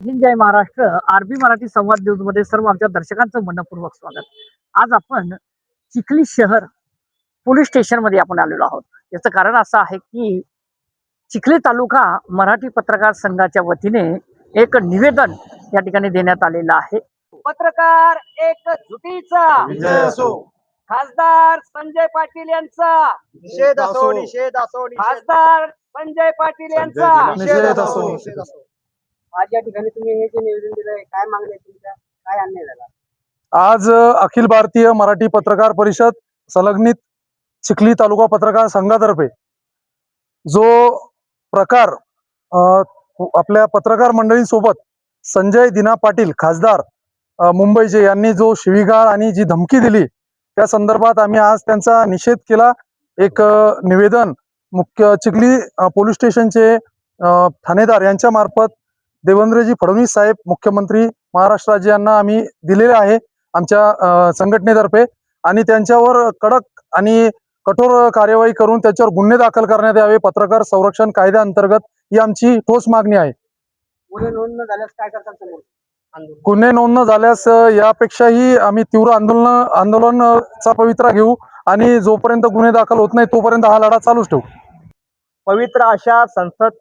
जय Maharashtra. RB Marathi संवाद news मध्ये सर्व आमच्या दर्शकांचं मनपूर्वक स्वागत. आज आपण चिखली शहर पोलीस स्टेशन मध्ये आपण आलेलो आहोत. याचं कारण असं आहे की चिखली तालुका मराठी पत्रकार संघाच्या वतीने एक निवेदन या ठिकाणी देण्यात आलेलं आहे. पत्रकार एकजुटीचा विजय असो. खासदार संजय पाटील यांचा निषेध असो, निषेध असो, खासदार संजय पाटील यांचा निषेध असो. आज या ठिकाणी तुम्ही हे जे निवेदन दिलंय, काय मागणी आहे तुमच्या, काय अन्याय झाला? आज अखिल भारतीय मराठी पत्रकार परिषद संलग्नित चिखली तालुका पत्रकार संघातर्फे जो प्रकार आपल्या पत्रकार मंडळींसोबत संजय दिना पाटील खासदार मुंबईचे यांनी जो शिवीगाळ आणि जी धमकी दिली, त्या संदर्भात आम्ही आज त्यांचा निषेध केला. एक निवेदन मुख्य चिखली पोलीस स्टेशनचे ठाणेदार यांच्या मार्फत देवेंद्रजी फडणवीस साहेब मुख्यमंत्री महाराष्ट्र राज्य यांना आम्ही दिलेले आहे आमच्या संघटनेतर्फे, आणि त्यांच्यावर कडक आणि कठोर कार्यवाही करून त्याच्यावर गुन्हे दाखल करण्यात यावे. पत्रकार संरक्षण कायद्याअंतर्गत ही आमची ठोस मागणी आहे. गुन्हे नोंद न झाल्यास काय करतात समोर? गुन्हे नोंद न झाल्यास यापेक्षाही आम्ही तीव्र आंदोलनाचा पवित्रा घेऊ आणि जोपर्यंत गुन्हे दाखल होत नाही तोपर्यंत हा लढा चालूच ठेवू. पवित्र अशा संसद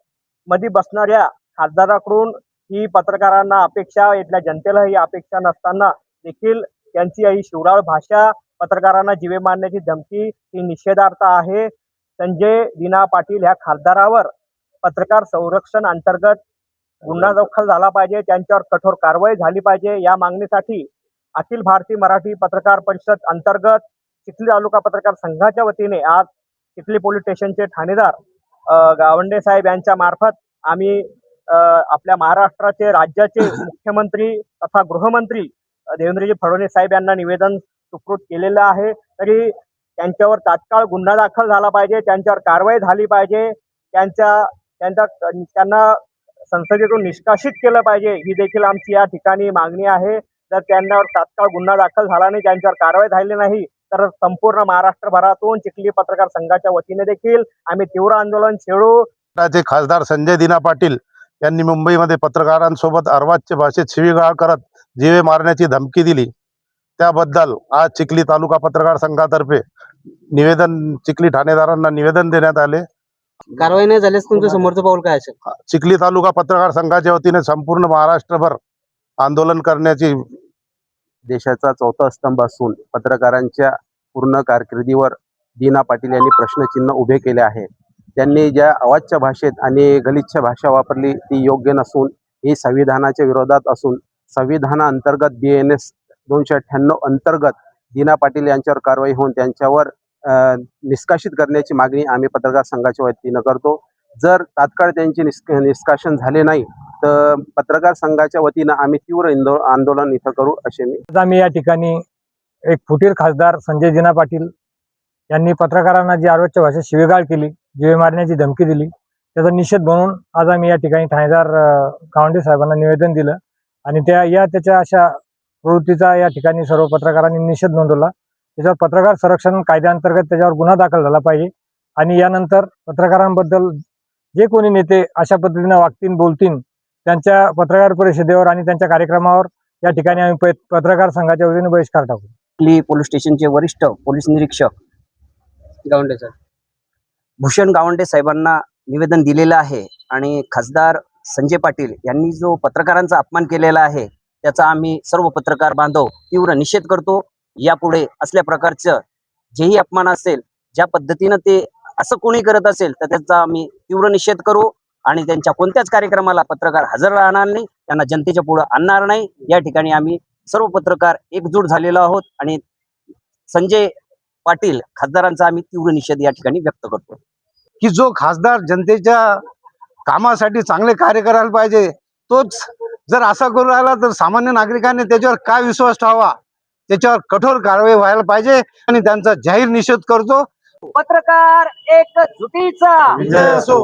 मध्ये बसणाऱ्या खासदाराकडून ही पत्रकारांना अपेक्षा, इथल्या जनतेला ही अपेक्षा नसताना देखील त्यांची ही शिवराळ भाषा, पत्रकारांना जीवे मारण्याची धमकी ही निषेधार्थ आहे. संजय दिना पाटील ह्या खासदारावर पत्रकार संरक्षण अंतर्गत गुन्हा दाखल झाला पाहिजे, त्यांच्यावर कठोर कारवाई झाली पाहिजे. या मागणीसाठी अखिल भारतीय मराठी पत्रकार परिषद अंतर्गत चिखली तालुका पत्रकार संघाच्या वतीने आज चिखली पोलीस स्टेशनचे ठाणेदार गावंडे साहेब यांच्या मार्फत आम्ही आपल्या महाराष्ट्राचे राज्याचे मुख्यमंत्री तथा गृहमंत्री देवेंद्रजी फडणवीस साहेब यांना निवेदन सुपूर्द केलेलं आहे. तरी त्यांच्यावर तात्काळ गुन्हा दाखल झाला पाहिजे, त्यांच्यावर कारवाई झाली पाहिजे, त्यांना संसदेतून निष्कासित केलं पाहिजे, ही देखील आमची या ठिकाणी मागणी आहे. जर त्यांच्यावर तात्काळ गुन्हा दाखल झाला नाही, त्यांच्यावर कारवाई झाली नाही तर संपूर्ण महाराष्ट्रभरातून चिखली पत्रकार संघाच्या वतीने देखील आम्ही तीव्र आंदोलन छेडू. खासदार संजय दिना पाटील यांनी मुंबईमध्ये पत्रकारांसोबत अर्वाच्य भाषेत शिवीगाळ करत जीवे मारण्याची धमकी दिली, त्याबद्दल आज चिखली तालुका पत्रकार संघातर्फे चिखली ठाणेदारांना निवेदन देण्यात आले. कारवाई नाही झाल्यास तुमचं समोरचं पाऊल काय असेल? चिखली तालुका पत्रकार संघाच्या वतीने संपूर्ण महाराष्ट्रभर आंदोलन करण्याची. देशाचा चौथा स्तंभ असून पत्रकारांच्या पूर्ण कारकिर्दीवर दिना पाटील यांनी प्रश्नचिन्ह उभे केले आहे. त्यांनी ज्या अवाच्य भाषेत आणि गलिच्छ भाषा वापरली ती योग्य नसून ही संविधानाच्या विरोधात असून संविधानाअंतर्गत BNS 298 अंतर्गत दिना पाटील यांच्यावर कारवाई होऊन त्यांच्यावर निष्कासित करण्याची मागणी आम्ही पत्रकार संघाच्या वतीनं करतो. जर तात्काळ त्यांचे निष्कासन झाले नाही तर पत्रकार संघाच्या वतीनं आम्ही तीव्र आंदोलन इथं करू असे मी. आम्ही या ठिकाणी एक फुटीर खासदार संजय दिना पाटील यांनी पत्रकारांना जी अर्वाच्य भाषेत शिवीगाळ केली, जीवे मारण्याची धमकी दिली, त्याचा निषेध म्हणून आज आम्ही या ठिकाणी ठाणेदार गावंडे साहेबांना निवेदन दिलं आणि त्याच्या अशा प्रवृत्तीचा या ठिकाणी सर्व पत्रकारांनी निषेध नोंदवला. त्याच्यावर पत्रकार संरक्षण कायद्याअंतर्गत त्याच्यावर गुन्हा दाखल झाला पाहिजे आणि यानंतर पत्रकारांबद्दल जे कोणी नेते अशा पद्धतीने वागतील, बोलतील, त्यांच्या पत्रकार परिषदेवर आणि त्यांच्या कार्यक्रमावर या ठिकाणी आम्ही पत्रकार संघाच्या वतीने बहिष्कार टाकू. चिखली पोलीस स्टेशनचे वरिष्ठ पोलीस निरीक्षक गावंडे साहेब भूषण गावंडे साहेबांना निवेदन दिलेलं आहे आणि खासदार संजय पाटील यांनी जो पत्रकारांचा अपमान केलेला आहे त्याचा आम्ही सर्व पत्रकार बांधव तीव्र निषेध करतो. यापुढे असल्या प्रकारचं जेही अपमान असेल, ज्या पद्धतीनं ते असं कोणी करत असेल तर त्याचा आम्ही तीव्र निषेध करू आणि त्यांच्या कोणत्याच कार्यक्रमाला पत्रकार हजर राहणार नाही, त्यांना जनतेच्या पुढे आणणार नाही. या ठिकाणी आम्ही सर्व पत्रकार एकजूट झालेलो आहोत आणि संजय पाटील खासदारांचा आम्ही तीव्र निषेध या ठिकाणी व्यक्त करतो. की जो खासदार जनतेच्या कामासाठी चांगले कार्य करायला पाहिजे तोच जर असा करू राहिला तर सामान्य नागरिकांनी त्याच्यावर काय विश्वास ठेवावा, त्याच्यावर कठोर कारवाई व्हायला पाहिजे आणि त्यांचा जाहीर निषेध करतो. पत्रकार एकजुटीचा विजय असो.